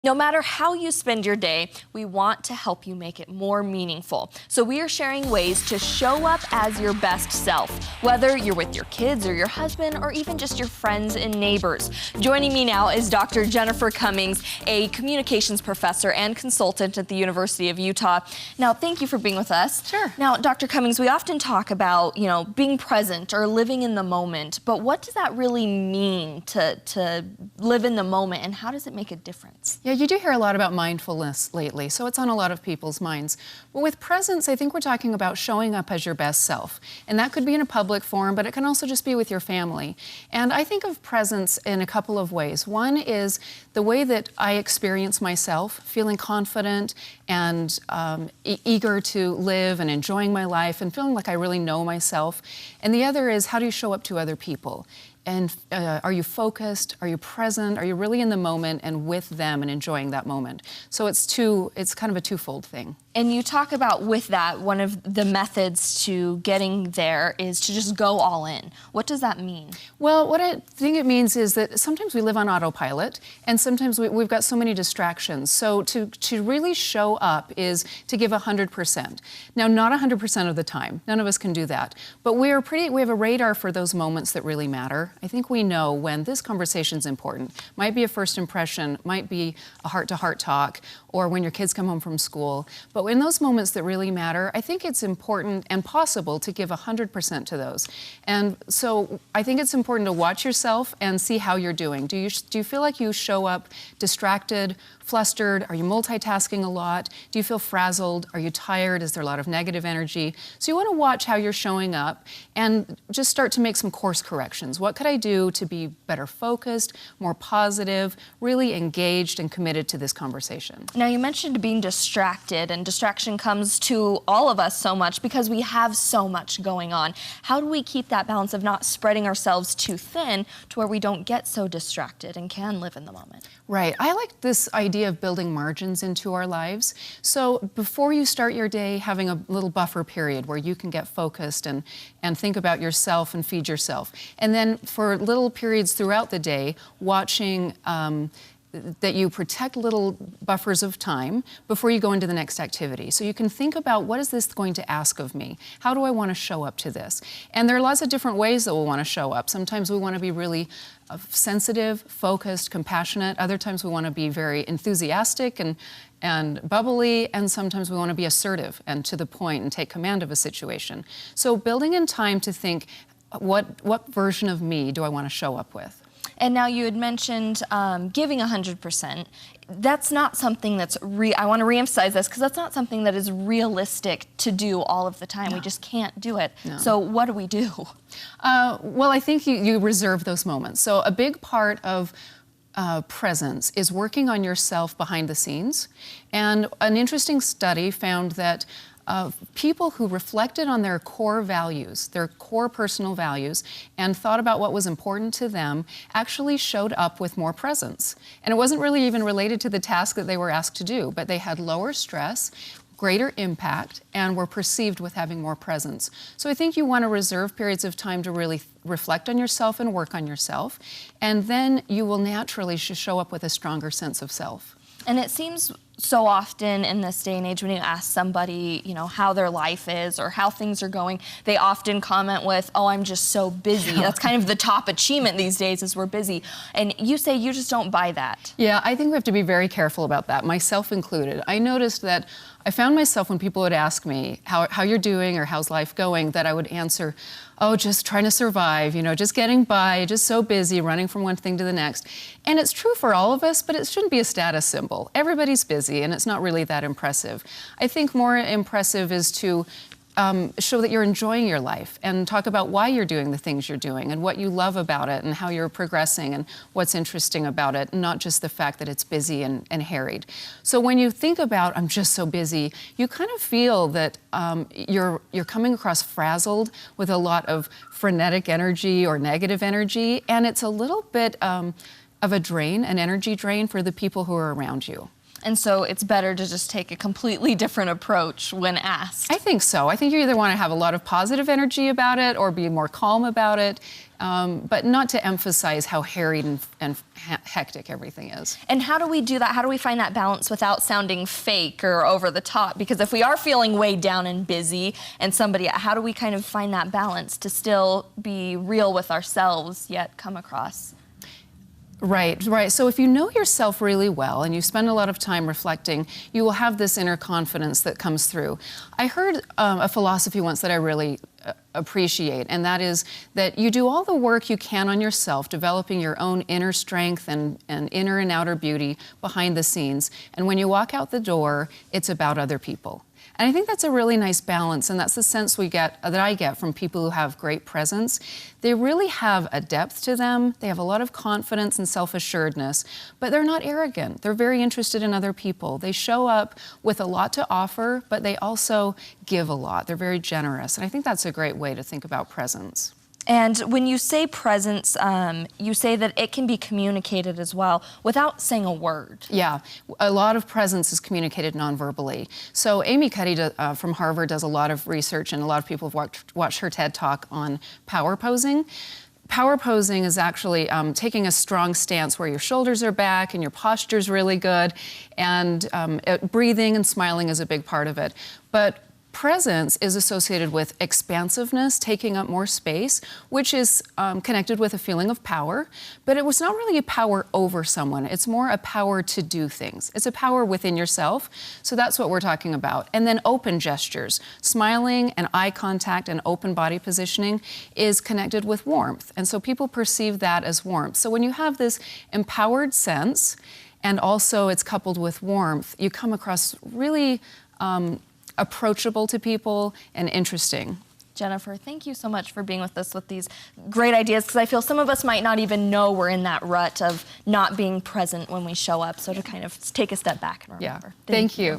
No matter how you spend your day, we want to help you make it more meaningful. So we are sharing ways to show up as your best self, whether you're with your kids or your husband or even just your friends and neighbors. Joining me now is Dr. Jennifer Cummings, a communications professor and consultant at the University of Utah. Now, thank you for being with us. Sure. Now, Dr. Cummings, we often talk about, being present or living in the moment, but what does that really mean to live in the moment, and how does it make a difference? Yeah, you do hear a lot about mindfulness lately, so it's on a lot of people's minds. But with presence, I think we're talking about showing up as your best self. And that could be in a public forum, but it can also just be with your family. And I think of presence in a couple of ways. One is the way that I experience myself, feeling confident and eager to live and enjoying my life and feeling like I really know myself. And the other is, how do you show up to other people? And are you focused? Are you present? Are you really in the moment and with them and enjoying that moment? So it's kind of a twofold thing. And you talk about with that, one of the methods to getting there is to just go all in. What does that mean? Well, what I think it means is that sometimes we live on autopilot, and sometimes we've got so many distractions. So to really show up is to give 100%. Now, not 100% of the time. None of us can do that. But we have a radar for those moments that really matter. I think we know when this conversation's important. Might be a first impression, might be a heart-to-heart talk, or when your kids come home from school. But in those moments that really matter, I think it's important and possible to give 100% to those. And so I think it's important to watch yourself and see how you're doing. Do you feel like you show up distracted, flustered? Are you multitasking a lot? Do you feel frazzled? Are you tired? Is there a lot of negative energy? So you want to watch how you're showing up and just start to make some course corrections. What could I do to be better focused, more positive, really engaged and committed to this conversation? Now, you mentioned being distracted, and distraction comes to all of us so much because we have so much going on. How do we keep that balance of not spreading ourselves too thin to where we don't get so distracted and can live in the moment? Right. I like this idea of building margins into our lives. So before you start your day, having a little buffer period where you can get focused and think about yourself and feed yourself. And then for little periods throughout the day, watching that you protect little buffers of time before you go into the next activity. So you can think about, what is this going to ask of me? How do I want to show up to this? And there are lots of different ways that we'll want to show up. Sometimes we want to be really sensitive, focused, compassionate. Other times we want to be very enthusiastic and bubbly, and sometimes we want to be assertive and to the point and take command of a situation. So building in time to think, what version of me do I want to show up with? And now you had mentioned giving 100%. That's not something that's I want to reemphasize this because that's not something that is realistic to do all of the time. No. We just can't do it. No. So what do we do? Well, I think you reserve those moments. So a big part of presence is working on yourself behind the scenes. And an interesting study found that people who reflected on their core values, their core personal values, and thought about what was important to them actually showed up with more presence. And it wasn't really even related to the task that they were asked to do, but they had lower stress, greater impact, and were perceived with having more presence. So I think you want to reserve periods of time to really reflect on yourself and work on yourself, and then you will naturally show up with a stronger sense of self. And it seems so often in this day and age, when you ask somebody, how their life is or how things are going, they often comment with, "Oh, I'm just so busy." That's kind of the top achievement these days, is we're busy. And you say you just don't buy that. Yeah, I think we have to be very careful about that, myself included. I noticed that I found myself, when people would ask me how you're doing or how's life going, that I would answer, "Oh, just trying to survive, just getting by, just so busy, running from one thing to the next." And it's true for all of us, but it shouldn't be a status symbol. Everybody's busy, and it's not really that impressive. I think more impressive is to show that you're enjoying your life and talk about why you're doing the things you're doing and what you love about it and how you're progressing and what's interesting about it, not just the fact that it's busy and harried. So when you think about, "I'm just so busy," you kind of feel that you're coming across frazzled with a lot of frenetic energy or negative energy, and it's a little bit of a drain, an energy drain for the people who are around you. And so it's better to just take a completely different approach when asked. I think so. I think you either want to have a lot of positive energy about it or be more calm about it, but not to emphasize how harried and hectic everything is. And how do we do that? How do we find that balance without sounding fake or over the top? Because if we are feeling weighed down and busy and how do we kind of find that balance to still be real with ourselves yet come across? Right, right. So if you know yourself really well and you spend a lot of time reflecting, you will have this inner confidence that comes through. I heard a philosophy once that I really appreciate, and that is that you do all the work you can on yourself, developing your own inner strength and inner and outer beauty behind the scenes. And when you walk out the door, it's about other people. And I think that's a really nice balance, and that's the sense that I get from people who have great presence. They really have a depth to them. They have a lot of confidence and self-assuredness, but they're not arrogant. They're very interested in other people. They show up with a lot to offer, but they also give a lot. They're very generous, and I think that's a great way to think about presence. And when you say presence, you say that it can be communicated as well without saying a word. Yeah, a lot of presence is communicated non-verbally. So Amy Cuddy from Harvard does a lot of research, and a lot of people have watched her TED Talk on power posing. Power posing is actually taking a strong stance where your shoulders are back and your posture's really good, and breathing and smiling is a big part of it. But presence is associated with expansiveness, taking up more space, which is connected with a feeling of power, but it was not really a power over someone. It's more a power to do things. It's a power within yourself, so that's what we're talking about. And then open gestures. Smiling and eye contact and open body positioning is connected with warmth, and so people perceive that as warmth. So when you have this empowered sense, and also it's coupled with warmth, you come across really approachable to people and interesting. Jennifer, thank you so much for being with us with these great ideas, because I feel some of us might not even know we're in that rut of not being present when we show up, so to kind of take a step back and remember. Yeah, thank you.